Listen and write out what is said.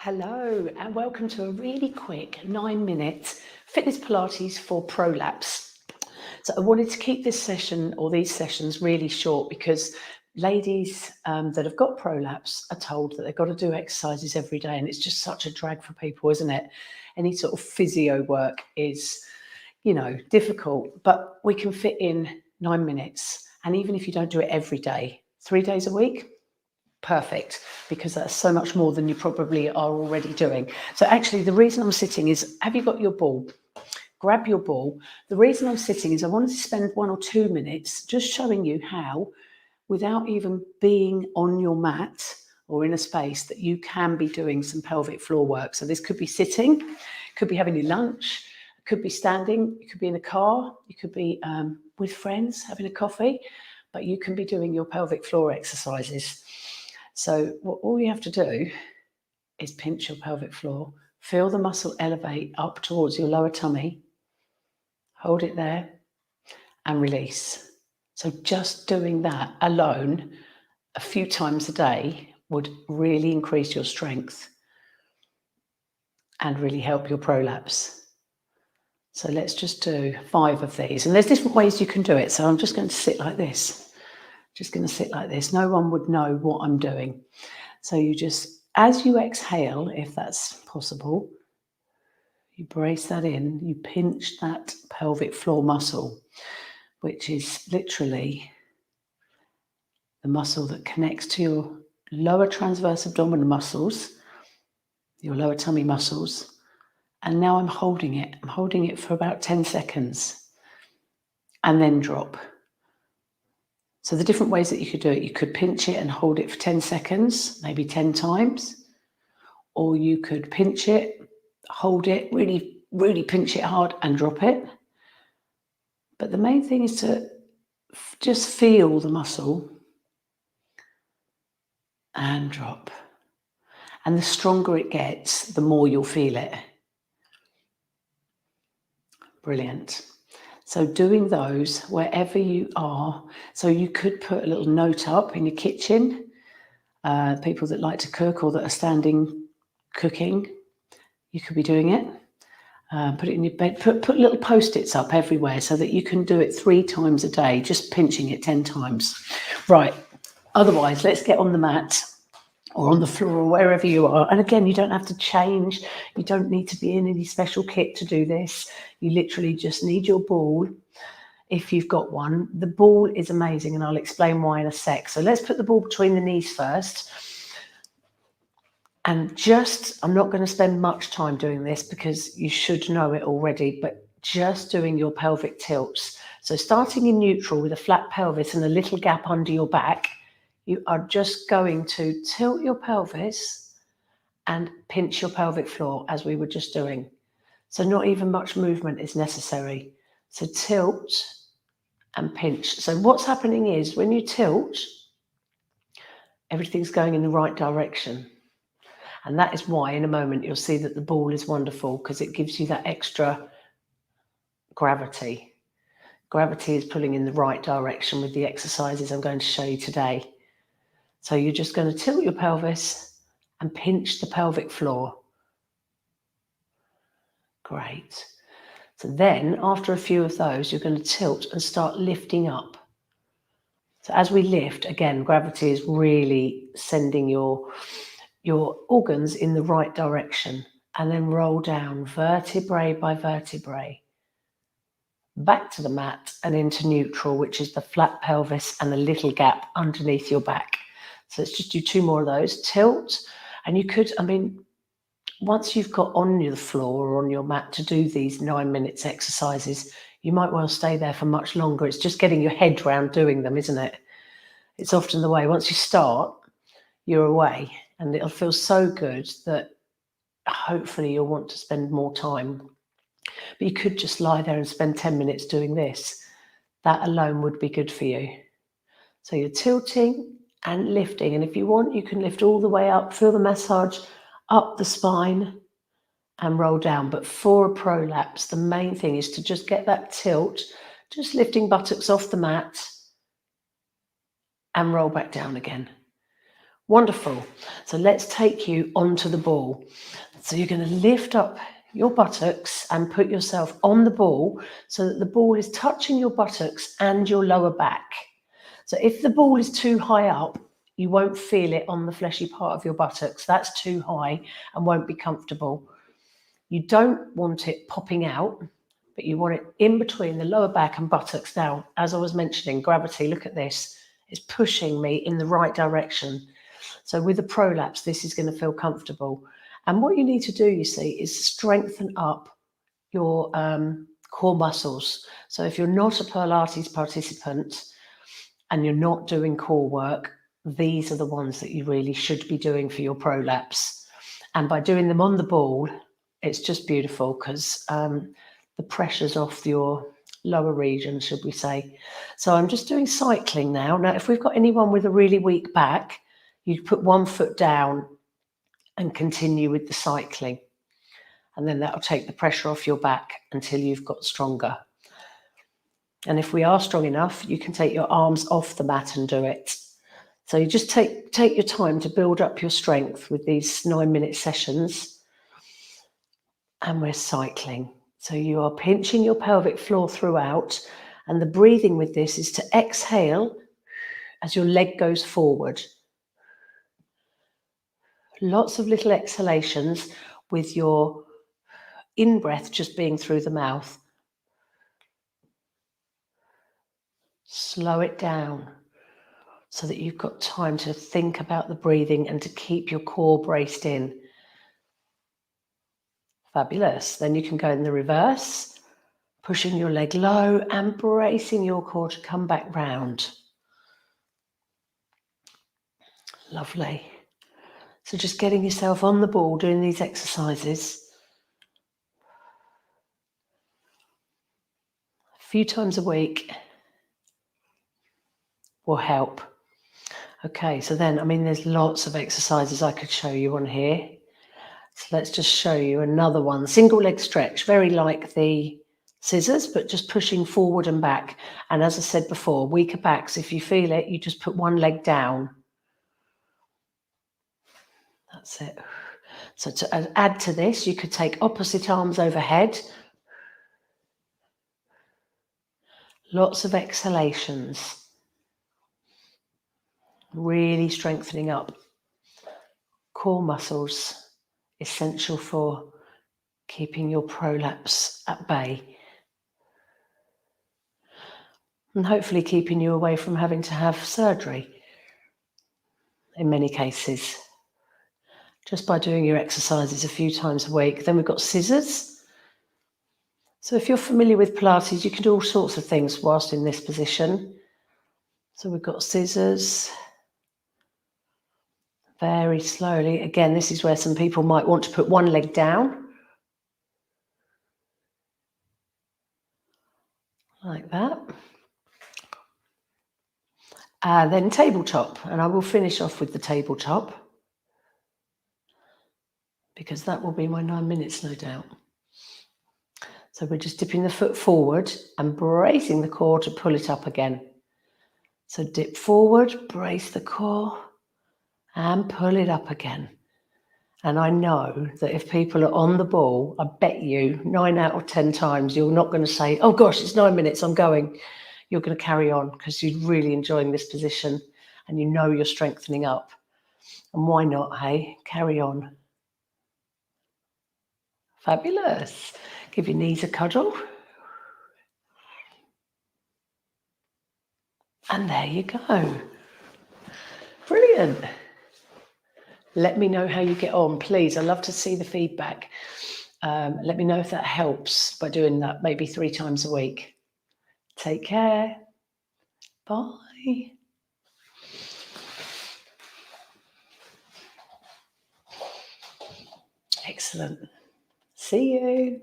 Hello and welcome to a really quick 9-minute fitness Pilates for Prolapse. So I wanted to keep this session or these sessions really short because ladies that have got prolapse are told that they've got to do exercises every day, and it's just such a drag for people, isn't it? Any sort of physio work is, difficult, but we can fit in 9 minutes. And even if you don't do it every day, 3 days a week, perfect, because that's so much more than you probably are already doing. So actually the reason I'm sitting is, have you got your ball? Grab your ball. The reason I'm sitting is I wanted to spend 1 or 2 minutes just showing you how, without even being on your mat or in a space, that you can be doing some pelvic floor work. So this could be sitting, could be having your lunch, could be standing, you could be in a car, you could be with friends having a coffee, but you can be doing your pelvic floor exercises. So all you have to do is pinch your pelvic floor, feel the muscle elevate up towards your lower tummy, hold it there and release. So just doing that alone a few times a day would really increase your strength and really help your prolapse. So let's just do 5 of these. And there's different ways you can do it. So I'm just going to sit like this. Just going to sit like this. No one would know what I'm doing. So you just, as you exhale, if that's possible, you brace that in, you pinch that pelvic floor muscle, which is literally the muscle that connects to your lower transverse abdominal muscles, your lower tummy muscles. And now I'm holding it. I'm holding it for about 10 seconds and then drop. So the different ways that you could do it, you could pinch it and hold it for 10 seconds, maybe 10 times, or you could pinch it, hold it, really, really pinch it hard and drop it. But the main thing is to just feel the muscle and drop. And the stronger it gets, the more you'll feel it. Brilliant. So doing those wherever you are. So you could put a little note up in your kitchen. People that like to cook or that are standing cooking, you could be doing it. Put it in your bed, put little post-its up everywhere so that you can do it 3 times a day, just pinching it 10 times. Right, otherwise, let's get on the mat or on the floor or wherever you are. And again, you don't have to change. You don't need to be in any special kit to do this. You literally just need your ball. If you've got one, the ball is amazing, and I'll explain why in a sec. So let's put the ball between the knees first. And I'm not going to spend much time doing this because you should know it already, but just doing your pelvic tilts. So starting in neutral with a flat pelvis and a little gap under your back, you are just going to tilt your pelvis and pinch your pelvic floor as we were just doing. So not even much movement is necessary. So tilt and pinch. So what's happening is when you tilt, everything's going in the right direction. And that is why in a moment you'll see that the ball is wonderful, because it gives you that extra gravity. Gravity is pulling in the right direction with the exercises I'm going to show you today. So you're just going to tilt your pelvis and pinch the pelvic floor. Great. So then after a few of those, you're going to tilt and start lifting up. So as we lift, again, gravity is really sending your organs in the right direction, and then roll down vertebrae by vertebrae back to the mat and into neutral, which is the flat pelvis and the little gap underneath your back. So let's just do 2 more of those. Tilt, and you could, once you've got on the floor or on your mat to do these 9 minutes exercises, you might well stay there for much longer. It's just getting your head round doing them, isn't it? It's often the way. Once you start, you're away, and it'll feel so good that hopefully you'll want to spend more time. But you could just lie there and spend 10 minutes doing this. That alone would be good for you. So you're tilting and lifting, and if you want, you can lift all the way up, feel the massage up the spine and roll down. But for a prolapse, the main thing is to just get that tilt, just lifting buttocks off the mat and roll back down again. Wonderful. So let's take you onto the ball. So you're going to lift up your buttocks and put yourself on the ball so that the ball is touching your buttocks and your lower back. So if the ball is too high up, you won't feel it on the fleshy part of your buttocks. That's too high and won't be comfortable. You don't want it popping out, but you want it in between the lower back and buttocks. Now, as I was mentioning, gravity, look at this, is pushing me in the right direction. So with the prolapse, this is going to feel comfortable. And what you need to do, you see, is strengthen up your core muscles. So if you're not a Pilates participant and you're not doing core work, these are the ones that you really should be doing for your prolapse. And by doing them on the ball, it's just beautiful because the pressure's off your lower region, should we say. So I'm just doing cycling now. Now, if we've got anyone with a really weak back, you put one foot down and continue with the cycling. And then that'll take the pressure off your back until you've got stronger. And if we are strong enough, you can take your arms off the mat and do it. So you just take your time to build up your strength with these 9-minute sessions. And we're cycling. So you are pinching your pelvic floor throughout. And the breathing with this is to exhale as your leg goes forward. Lots of little exhalations with your in-breath just being through the mouth. Slow it down so that you've got time to think about the breathing and to keep your core braced in. Fabulous. Then you can go in the reverse, pushing your leg low and bracing your core to come back round. Lovely. So just getting yourself on the ball, doing these exercises a few times a week will help. Okay, so then, there's lots of exercises I could show you on here. So let's just show you another one. Single leg stretch, very like the scissors, but just pushing forward and back. And as I said before, weaker backs, if you feel it, you just put one leg down. That's it. So to add to this, you could take opposite arms overhead. Lots of exhalations. Really strengthening up core muscles, essential for keeping your prolapse at bay. And hopefully keeping you away from having to have surgery in many cases. Just by doing your exercises a few times a week. Then we've got scissors. So if you're familiar with Pilates, you can do all sorts of things whilst in this position. So we've got scissors. Very slowly. Again, this is where some people might want to put one leg down. Like that. Then tabletop. And I will finish off with the tabletop, because that will be my 9 minutes, no doubt. So we're just dipping the foot forward and bracing the core to pull it up again. So dip forward, brace the core, and pull it up again. And I know that if people are on the ball, I bet you 9 out of 10 times you're not going to say, oh gosh, it's 9 minutes, I'm going. You're going to carry on because you're really enjoying this position and you know you're strengthening up. And why not, hey? Carry on. Fabulous. Give your knees a cuddle. And there you go. Brilliant. Let me know how you get on, please. I love to see the feedback. Let me know if that helps by doing that maybe 3 times a week. Take care. Bye. Excellent. See you.